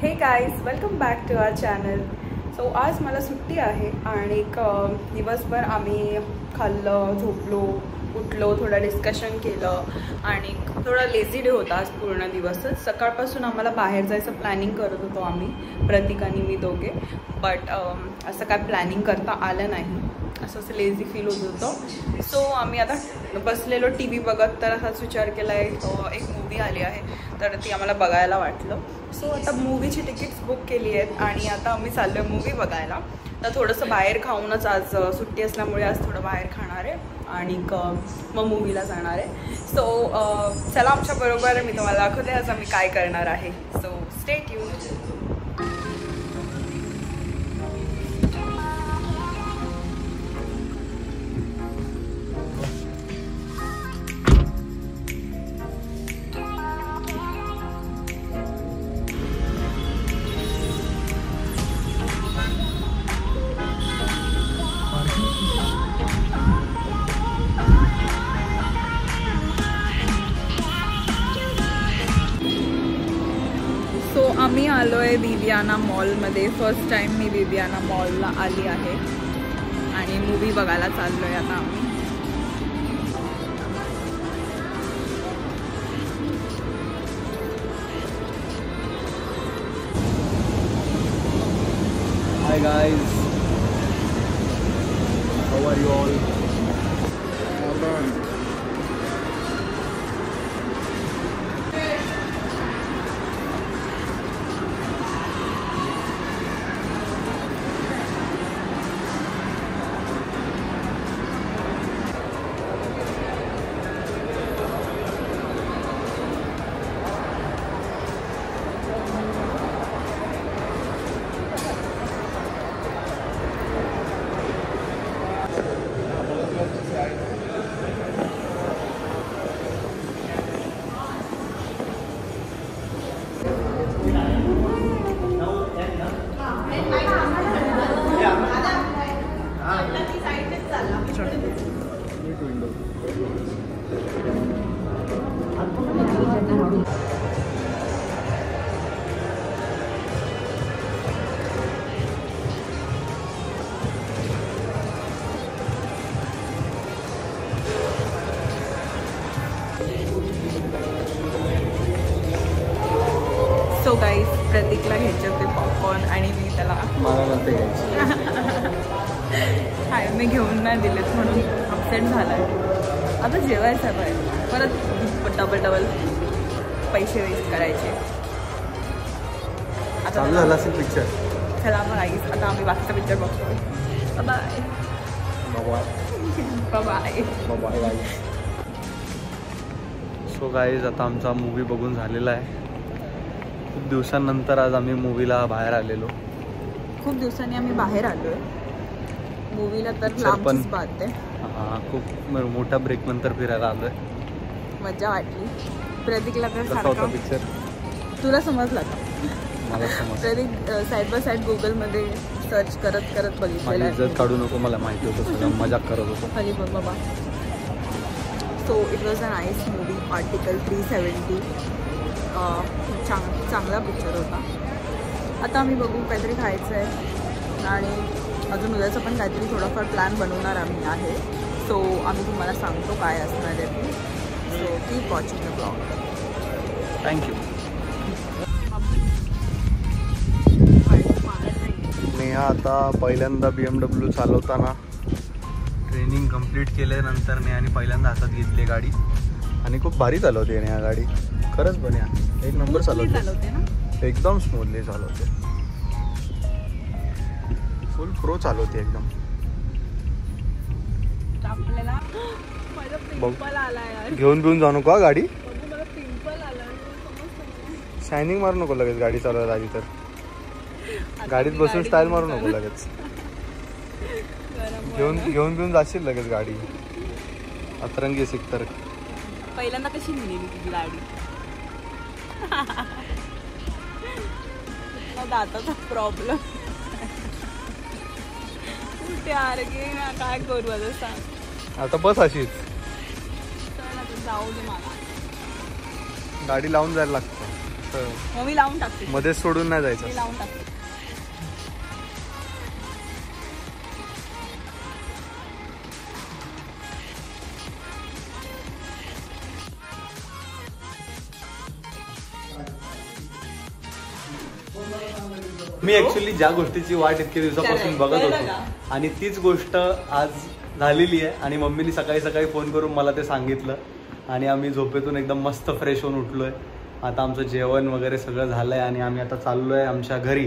हे guys, welcome back to our channel. So आज मला सुट्टी आहे आणि दिवसभर आम्ही खाल्लं, झोपलो, उठलो, थोडं डिस्कशन केलं आणि थोडा लेझी डे होता आज पूर्ण दिवसच. सकाळपासून आम्हाला बाहेर जायचं प्लॅनिंग करत होतो आम्ही, प्रतीक आणि मी दोघे. बट असं काय प्लॅनिंग करता आलं नाही, असं लेझी फील होत होतं. सो आम्ही आता बसलेलो टी व्ही बघत, तर असाच विचार केला एक मूवी आली आहे तर ती आम्हाला बघायला वाटलं. सो आता मूवीची तिकीट्स बुक केली आहेत आणि आता आम्ही चाललो आहे मूवी बघायला. तर थोडंसं बाहेर खाऊनच, आज सुट्टी असल्यामुळे आज थोडं बाहेर खाणार आहे आणि मग मूवीला जाणार आहे. सो चला आमच्याबरोबर, मी तुम्हाला दाखवते आज आम्ही काय करणार आहे. So stay tuned. सो आम्ही आलो आहे विवियाना मॉलमध्ये. फर्स्ट टाईम मी विवियाना मॉलला आली आहे आणि मूवी बघायला चाललो आहे आता आम्ही. Hi guys, how are you all? So guys, प्रतीकला घ्यायचे होते पॉपकॉर्न आणि मी त्याला मला नव्हते घ्यायचे. हाय, मी घेऊन नाही दिलेत म्हणून अपसेट झाला आहे. आता जेवायचं आहे बाहेर, परत डबल पैसे वेस्ट करायचे. आता झाला असेल पिक्चर. चला मग गाईज, आता आम्ही बाकीचा पिक्चर बघतो. Bye bye bye bye. So guys, आता आमचा मूवी बघून झालेला आहे. खूप दिवसांनंतर आज आम्ही मूवीला बाहेर आलेलो. खूप दिवसांनी आम्ही बाहेर आलो आहे मूवीला, तर लांबचीच बात आहे. हां, खूप मोठ्या ब्रेक नंतर फिरायला आलो आहे. मजा वाटली. प्रतीकला तर कसा होता पिक्चर? तुला समजला का? मला समजलं. प्रतीक साईड बाय साईड गुगलमध्ये सर्च करत बघितलेलं आहे. इज्जत काढू नको, मला माहिती होतं सगळं, मजाक करत होतो. हरी बघ बाबा. So it was a nice movie. Article 370 चांगला पिक्चर होता. आता आम्ही बघू, काहीतरी खायचं आहे आणि अजून उद्याचं पण काहीतरी थोडाफार प्लॅन बनवणार आम्ही आहे. सो आम्ही तुम्हाला सांगतो काय असणार आहे ते. So keep watching the blog. Thank you. Neha आता पहिल्यांदा BMW चालवताना ट्रेनिंग कंप्लीट केल्यानंतर नेहाने पहिल्यांदा हातात घेतली गाडी आणि खूप भारी चालवते नेहा गाडी. खरंच पण या एक नंबर चालवते ना, एकदम स्मूथली चालवते. फुल प्रो चालवते एकदम. आपल्याला घेऊन जाऊ नको गाडी. शायनिंग मारू नको लगेच गाडी चालवायला आली तर. गाडीत बसून स्टाईल मारू नको लगेच. घेऊन जाशील लगेच गाडी. अतरंगी सिकतर. पहिल्यांदा कशी नेली तुझी गाडी? दाताचा प्रॉब्लेम. कुठे आरगे ना, काय करू आता सांग. आता बस अशीच. जाऊ दे मला. गाडी लावून जायला लागतं. मग मी लावून टाकते, मध्येच सोडून नाही जायचं. मी लावून टाकते. मी ऍक्च्युली ज्या गोष्टीची वाट इतक्या दिवसापासून बघत होतो आणि तीच गोष्ट आज झालेली आहे. आणि मम्मीने सकाळी सकाळी फोन करून मला ते सांगितलं आणि आम्ही झोपेतून एकदम मस्त फ्रेश होऊन उठलोय. आता आमचं जेवण वगैरे सगळं झालंय आणि आम्ही आता चाललोय आमच्या घरी.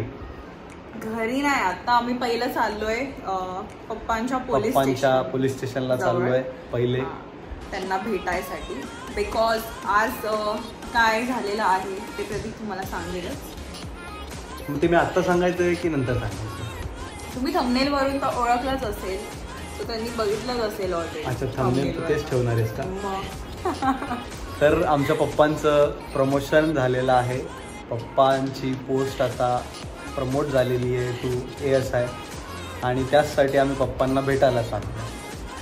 घरी नाही, आता आम्ही पहिलं चाललोय पप्पांच्या पोलीस स्टेशनला चाललोय पहिले त्यांना भेटायसाठी. बिकॉज आज काय झालेलं आहे ते प्रतीक तुम्हाला सांगेलच. मग ते मी आत्ता सांगायचंय की नंतर सांगायचं? तुम्ही थंबनेल वरून तर ओळखलंच असेल, तर त्यांनी बघितलंच असेल ऑलरेडी. अच्छा, थंबनेल तेच ठेवणार आहेस का? तर आमच्या पप्पांचं प्रमोशन झालेलं आहे. पप्पांची पोस्ट आता प्रमोट झालेली आहे टू ASI आणि त्याचसाठी आम्ही पप्पांना भेटायला चाललो.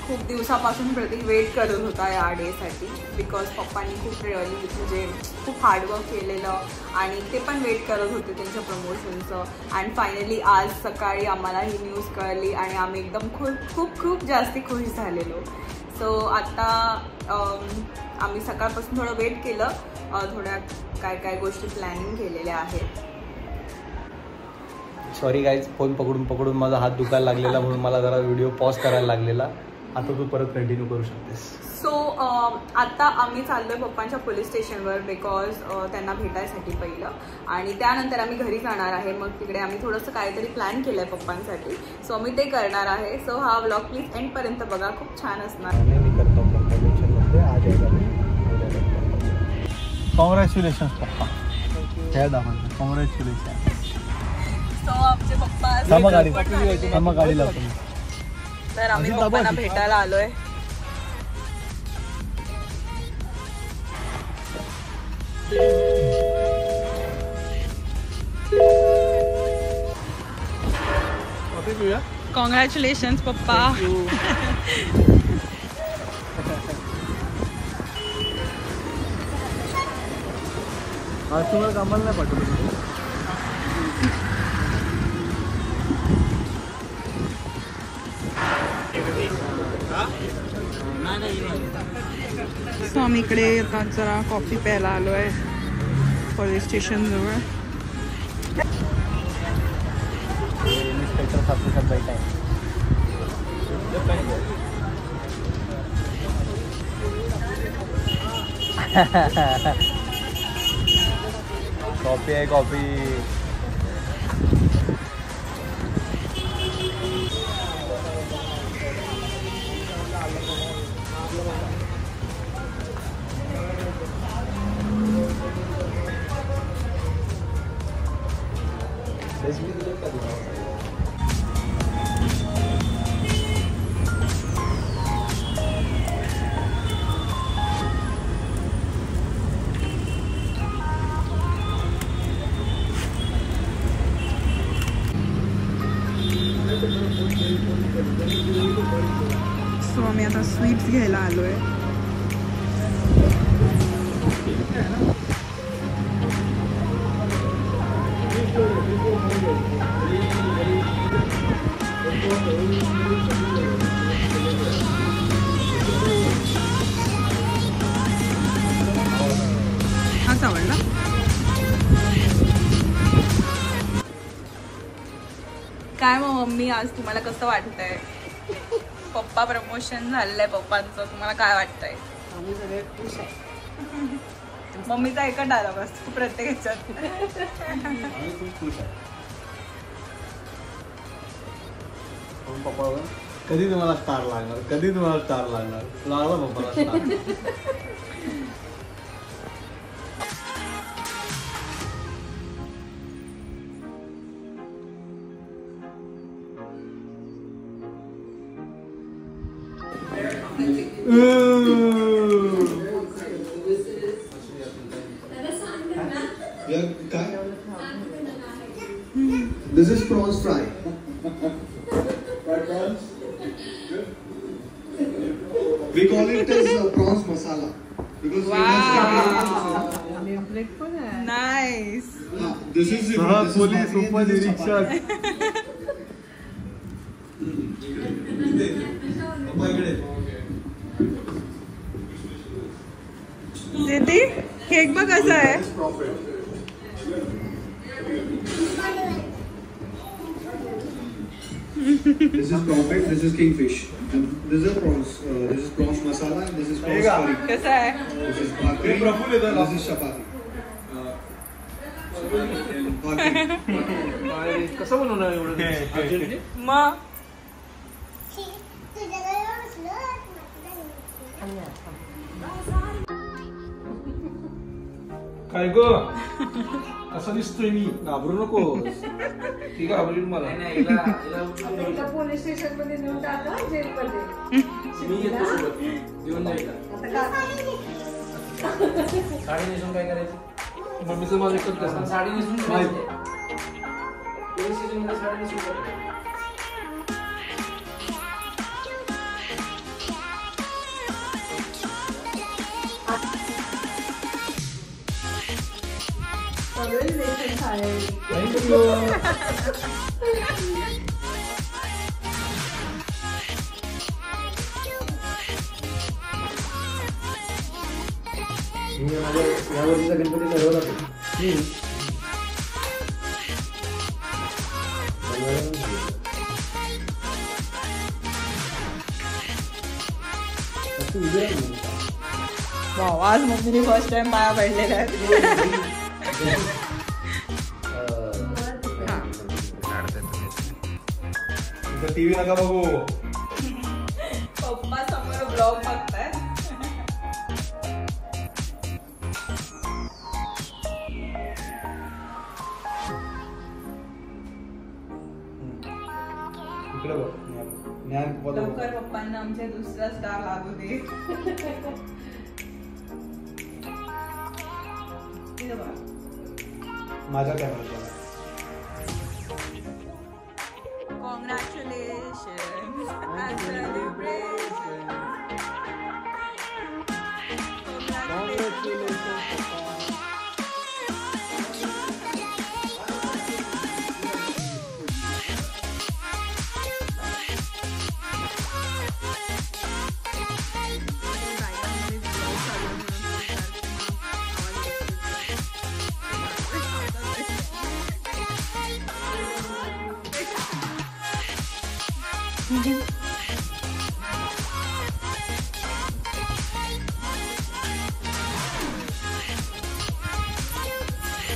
खूप दिवसापासून प्रतीक वेट करत होता या डेसाठी. बिकॉज पप्पांनी खूप म्हणजे खूप हार्डवर्क केलेलं आणि ते पण वेट करत होते त्यांच्या प्रमोशनचं. अँड फायनली आज सकाळी आम्हाला ही न्यूज कळली आणि आम्ही एकदम खूप जास्ती खुश झालेलो. सो आता आम्ही सकाळपासून थोडं वेट केलं, थोड्या काय गोष्टी प्लॅनिंग केलेल्या आहेत. सॉरी गाईज, फोन पकडून माझा हात दुखायला लागलेला म्हणून मला जरा व्हिडिओ पॉज करायला लागलेला. आता तू परत कंटिन्यू करू शकतेस. सो आता आम्ही चाललोय पप्पांच्या पोलीस स्टेशनवर बिकॉज त्यांना भेटायसाठी पहिलं आणि त्यानंतर आम्ही घरी जाणार आहे. मग तिकडे आम्ही थोडंसं काहीतरी प्लॅन केलं आहे पप्पांसाठी. सो आम्ही ते करणार आहे. सो हा व्लॉग प्लीज एंडपर्यंत बघा, खूप छान असणार. कॉंग्रॅच्युलेशन पप्पा. कॉंग्रॅच्युलेशन. सो आमचे पप्पा गाडी लावतो. तर आम्ही पप्पांना भेटायला आलोय. कॉंग्रॅच्युलेशन्स पप्पा. आज तुम्हाला कामाला नाही पाठवलं. सो आम्ही इकडे आता जरा कॉफी प्यायला आलो आहे पोलीस स्टेशन जवळ. कॉफी आहे कॉफी. सो आम्ही आता स्वीट्स घ्यायला आलोय. हाच आवडला. काय मग मम्मी, आज तुम्हाला कसं वाटतंय? पप्पा प्रमोशन झालेलं आहे पप्पांचं, तुम्हाला काय वाटतंय? आम्ही सगळे खुश आहे. मम्मीचा एकच डायलॉग असतो प्रत्येक ह्याच्यात. पप्पा कधी तुम्हाला स्टार लागणार, कधी तुम्हाला स्टार लागणार. लागला पप्पाला star. This is prawns fry. We call it as prawns masala because wow. Bullet पण आहे. नाईस. पोलीस उपनिरीक्षक. दीदी केक बघ कसा आहे. This is Prophet, this is Kingfish. And this is prawns. This is prawns masala, and this is prawns curry. कसा आहे. This is bhakri, this is chapati. Bhakri. कसं बनवणार एवढं? मग काय ग कसा दिसतोय मी? घाबरू नको. ती घाबरली मला. पोलीस स्टेशन मध्ये नेऊन टाका जेलमध्ये. मी येतो सोबत. येऊन जाईल. साडी नेसून काय करायचं? मम्मीचं माझं एकच कसं साडी नेसून पोलीस स्टेशन मध्ये साडी नेसून करायचं. या वर्षीचा गणपती ठरवला होता. वाव, आज मम्मीने फर्स्ट टाइम पाया पडलेला आहे. टीव्ही नका बघू. पप्पा समोर ब्लॉग बघताय. इकडे बघ. ज्ञान लवकर पप्पांना आमच्या दुसरा स्टार लागू दे. माझ्या कॅमेरा. Congratulations and celebrations.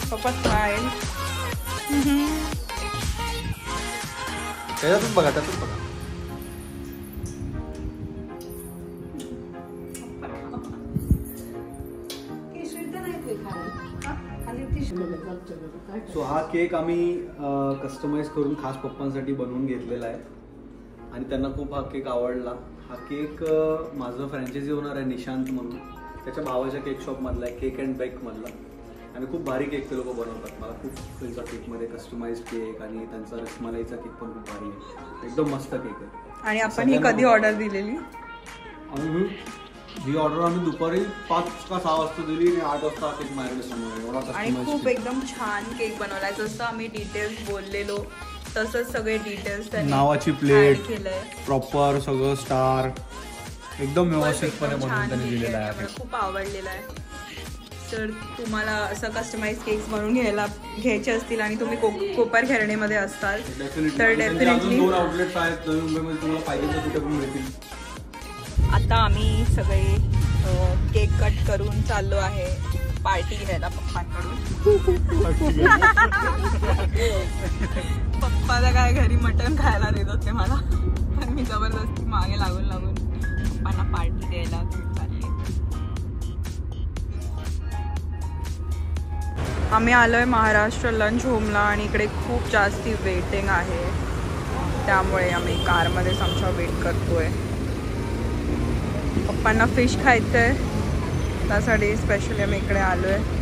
पप्पा स्माइल. त्याच्यातच बघा, त्यातच बघा. सो हा केक आम्ही कस्टमाइज करून खास पप्पांसाठी बनवून घेतलेला आहे आणि त्यांना खूप हा केक आवडला. हा केक माझं फ्रँचायझी ओनर आहे निशांत म्हणून, त्याच्या भावाच्या केक शॉपमधला आहे, केक अँड बेक मधला. आणि खूप भारी केक ते लोक बनवतात. मला खूप त्यांचा केकमध्ये कस्टमाइज केक आणि त्यांचा रसमलाईचा केक पण खूप भारी आहे. एकदम मस्त केक आहे. आणि आपण ही कधी ऑर्डर दिलेली? ही ऑर्डर आम्ही दुपारी 5 का 6 वाजता दिली आणि 8 वाजता केक माझ्याकडे समोर आहे. आणि खूप एकदम छान केक बनवलाय. जसं आम्ही डिटेल्स बोललेलो तसंच सगळे डिटेल्स नावाची प्लेट केलंय. प्रॉपर सगळं स्टार एकदम व्यवस्थितपणे बनवून त्यांनी दिलेला आहे. खूप आवडलेला आहे. तर तुम्हाला असं कस्टमाइज केक्स बनवून घ्यायचे असतील आणि तुम्ही कोपर खेरणेमध्ये असताल तर डेफिनेटली 2 आउटलेट्स आहेत नवी मुंबईमध्ये, तुम्हाला पाहिजे तर कुठे पण मिळतील. आता आम्ही सगळे केक कट करून चाललो आहे पार्टी घ्यायला पप्पांकडून. पप्पाला काय घरी मटण खायला देत होते मला, पण मी जबरदस्ती मागे लागून लागून पप्पांना पार्टी द्यायला चालली. आम्ही आलोय महाराष्ट्र लंच होमला आणि इकडे खूप जास्ती वेटिंग आहे, त्यामुळे आम्ही कारमध्येच आमच्या वेट करतोय. पप्पांना फिश खायचं आहे, त्यासाठी स्पेशली आम्ही इकडे आलो आहे.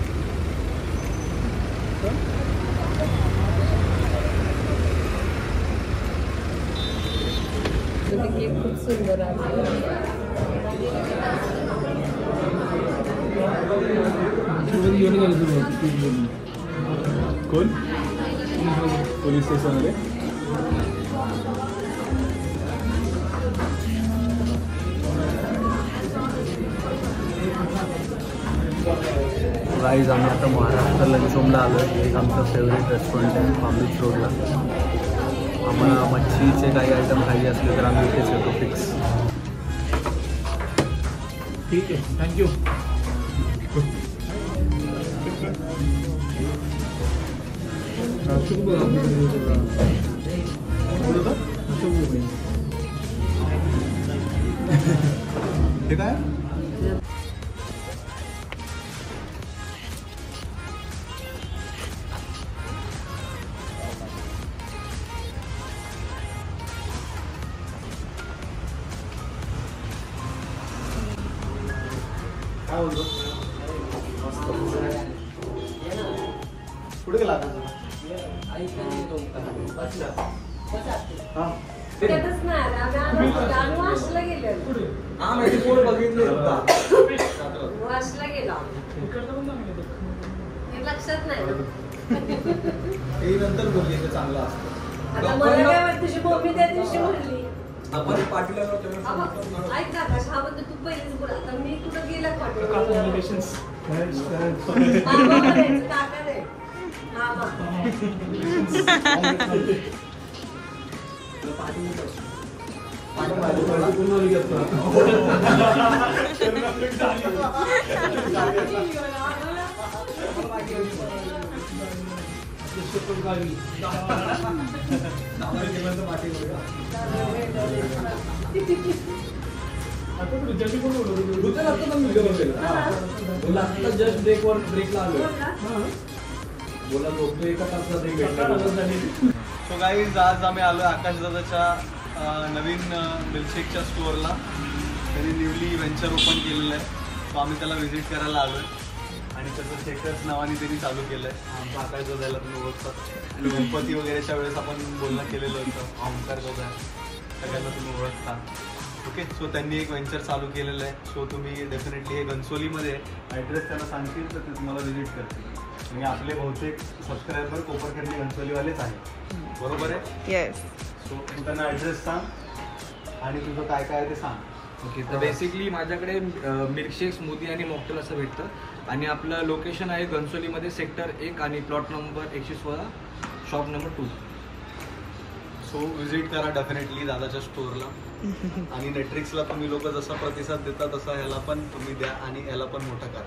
केक खूप सुंदर आहे. घेऊन गेलो कोण पोलीस स्टेशनमध्ये. गाईज आम्ही आता महाराष्ट्र लंचरूमला आलो आहे. एक आमचं फेवरेट रेस्टॉरंट आहे पामबीच रोडला. आम्हाला मच्छीचे काही आयटम खायचे असले तर आम्ही इथेच येतो फिक्स. ठीक आहे, थँक्यू. हे काय पुढे गेला त्यातच नाही आम्ही वाशला गेलो. वाशला गेला हे लक्षात नाही. नंतर बोलली ते चांगलं असतं. आता मला काय वाटतं तुझी मम्मी त्या दिवशी म्हणली आपण पाटील ऐक ना आकाश, हा म्हणतो तू पहिलेच बोल. आता मी कुठं गेला पाटील काका रे मामा. जस्ट ब्रेकला आलो. बोला लोक एका तासात. सो गाईज आज आम्ही आलो आकाश दादाच्या नवीन मिल्कशेकच्या स्टोअरला. त्यांनी न्यूली व्हेंचर ओपन केलेलं आहे. सो आम्ही त्याला व्हिजिट करायला आलो आहे. आणि त्याचं शेकर्स नावाने त्यांनी चालू केलं आहे. आमचा आकाश दादाला तुम्ही ओळखता. गणपती वगैरेच्या वेळेस आपण बोलणं केलेलं होतं. ओंकार दादा सगळ्यांना तुम्ही ओळखता. ओके, सो त्यांनी एक व्हेंचर चालू केलेलं आहे. सो तुम्ही डेफिनेटली हे घनसोलीमध्ये ॲड्रेस त्यांना सांगतील तर ते तुम्हाला व्हिजिट करतील. आणि आपले बहुतेक सबस्क्रायबर कोपरखंडी घनसोलीवालेच आहेत, बरोबर आहे? येस. सो तू त्यांना ॲड्रेस सांग आणि तुझं काय काय आहे ते सांग. ओके, तर बेसिकली माझ्याकडे मिल्कशेक, स्मूदी आणि मॉकटेल असं भेटतं. आणि आपलं लोकेशन आहे घनसोलीमध्ये सेक्टर 1 आणि plot number 116, shop number 2. So visit करा डेफिनेटली दादाच्या स्टोअरला. आणि नेटफ्लिक्सला तुम्ही लोक जसा प्रतिसाद देता तसा ह्याला पण तुम्ही द्या आणि ह्याला पण मोठं करा.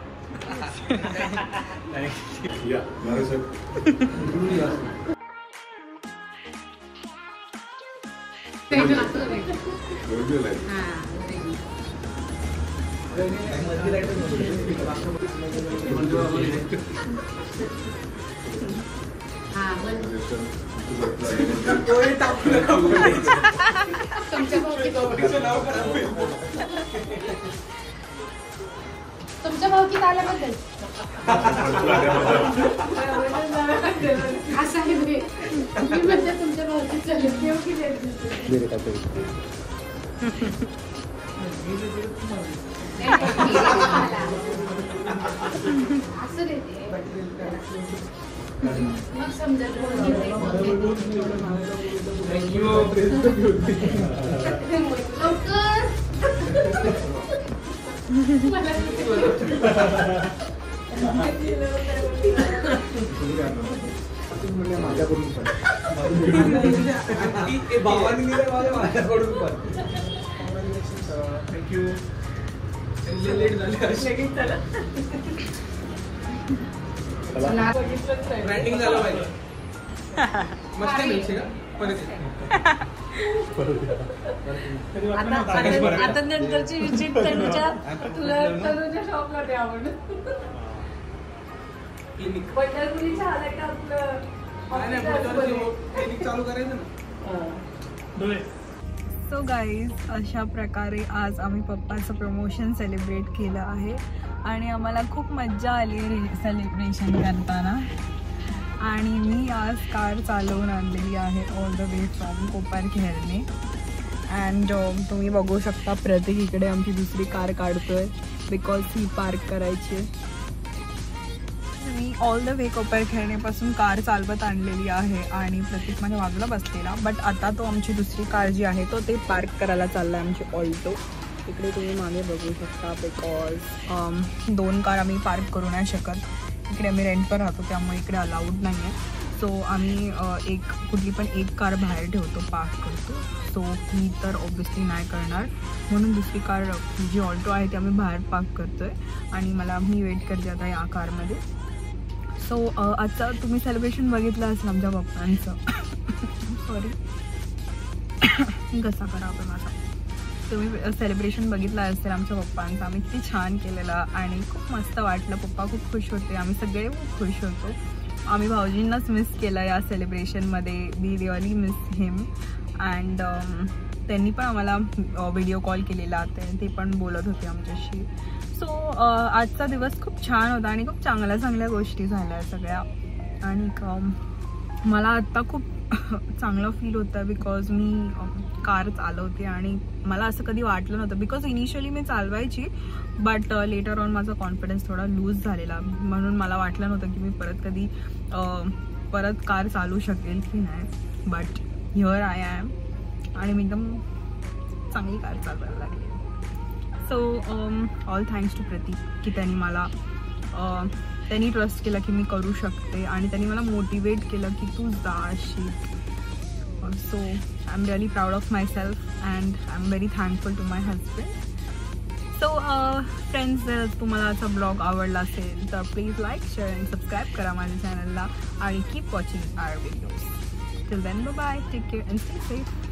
तुमच्या भावकीत आल्याबद्दल असं आहे. मी म्हणजे तुमच्या भावकीत चालेल असं देते मग समजा माझ्याकडून पण भावानी दिलं माझ्याकडून पण. थँक्यू. लेट झाले ब्रँडिंग झालं पाहिजे. मस्त मिळते का आता नंतरची विजिट तनुच्या शॉपला द्यावं. पंढरपुरीच्या आलं का आपलं क्लिनिक चालू करायचं ना. सो गाईज, अशा प्रकारे आज आम्ही पप्पाचं प्रमोशन सेलिब्रेट केलं आहे. आणि आम्हाला खूप मज्जा आली सेलिब्रेशन करताना. आणि मी आज कार चालवून आणलेली आहे all the way from Koparkhairane. And तुम्ही बघू शकता प्रतीक इकडे आमची दुसरी कार काढतोय बिकॉज ही पार्क करायची. मी ऑल द वे कोपरखैरण्यापासून कार चालवत आणलेली आहे आणि प्रतीक माझ्या बाजूला बसलेला. बट आता तो आमची दुसरी कार जी आहे तो ते पार्क करायला चालला आहे, आमची ऑल्टो. इकडे तुम्ही मागे बघू शकता बिकॉज 2 कार आम्ही पार्क करू नाही शकत. इकडे आम्ही रेंटवर राहतो त्यामुळे इकडे अलाउड नाही आहे. सो आम्ही कुठली पण एक कार बाहेर ठेवतो, पार्क करतो. सो ही तर ऑब्वियसली नाही करणार, म्हणून दुसरी कार जी ऑल्टो आहे ती आम्ही बाहेर पार्क करतो आहे आणि मी वेट करते आता या कारमध्ये. सो आजचं तुम्ही सेलिब्रेशन बघितलं असेल आमच्या पप्पांचं. सॉरी कसा करा आपण माझा. तुम्ही सेलिब्रेशन बघितलं असेल आमच्या पप्पांचं. आम्ही किती छान केलेलं आणि खूप मस्त वाटलं. पप्पा खूप खुश होते, आम्ही सगळे खूप खुश होतो. आम्ही भाऊजींनाच मिस केलं या सेलिब्रेशनमध्ये. We really miss him. And त्यांनी पण आम्हाला व्हिडिओ कॉल केलेला, ते पण बोलत होते आमच्याशी. सो आजचा दिवस खूप छान होता आणि खूप चांगल्या गोष्टी झाल्या सगळ्या. आणि मला आत्ता खूप चांगलं फील होतं बिकॉज मी कार चालवते आणि मला असं कधी वाटलं नव्हतं. बिकॉज इनिशियली मी चालवायची बट लेटर ऑन माझा कॉन्फिडन्स थोडा लूज झालेला, म्हणून मला वाटलं नव्हतं की मी परत कार चालू शकेल की नाही. बट हिअर आय ॲम आणि मी एकदम चांगली कार चालवायला लागली. सो ऑल थँक्स टू प्रतीक की त्यांनी ट्रस्ट केलं की मी करू शकते आणि त्यांनी मला मोटिवेट केलं की तू जा शिक. So I am really proud of myself and I am very thankful to my husband. So friends, जर तुम्हाला आजचा ब्लॉग आवडला असेल तर please like, share and subscribe करा माझ्या चॅनलला आणि keep watching our videos. Till then bye, take care and stay safe.